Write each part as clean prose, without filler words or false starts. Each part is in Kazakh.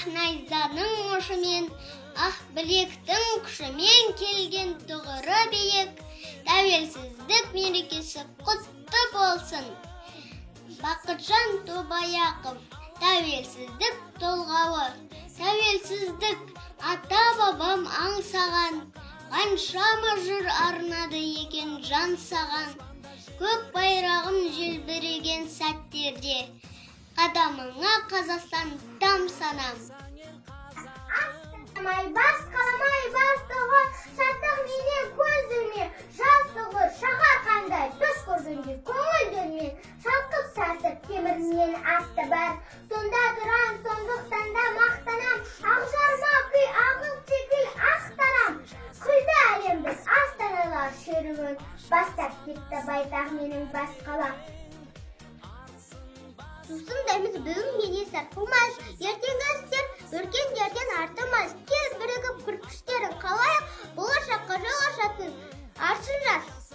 ах найзаның ұшымен, ах білектің күшімен келген тұғыры биік, тәуелсіздік мерекесі құтты болсын. Бақытжан Тобаяқов, тәуелсіздік толғауы. Тәуелсіздік ата-бабам аңсаған, қаншама жыр арнады екен жан саған. Көк байрағым желбіреген сәттерде, қадамыңа Қазақстан тамсанам. Бас қаламай бастығы, шаттық менен көзіме, жастығы шағар қандай, түс көргенде көңіл дөнмен, шалқып сасып темірмен асты бар. Сонда тұрам, сондықтан да мақтанам, ақжарма күй ағыл секіл ақтарам. Күлді әлемдік астаналар шеруін, бастап кетті байтақ менің бас қалам. Сусындаймыз бүгін менесі қылмас, ертеңгі істер өркендерден артымас. Тез бірігіп күрпіштерін қалайық, болашаққа жол ашатын аршын жас.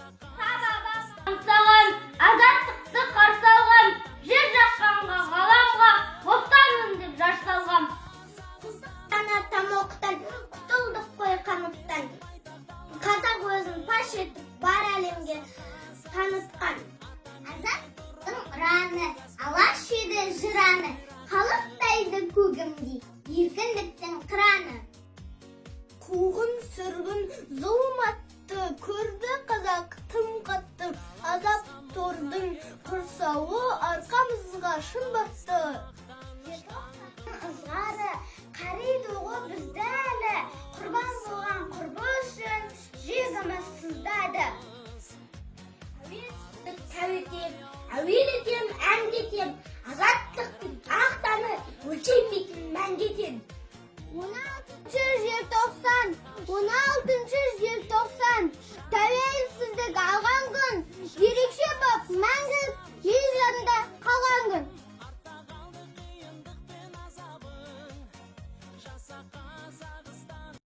Аңсаған, азаттықты қарсы алған, жер жаққанға, ғаламға, бостанмын деп жар салғам. Ана тамоқтан, құтылдық қой қамыттан. Қазақ өзін паш етіп, бар әлемге танытқан. Азаттықтың ұраны, алаш еді жыраны, қалықтайды көгімдей, еркіндіктің қыраны. Қуғын сүргін зұлматты, көрді қазақ тым қатты, азап тордың құрсауы арқамызға шын батты.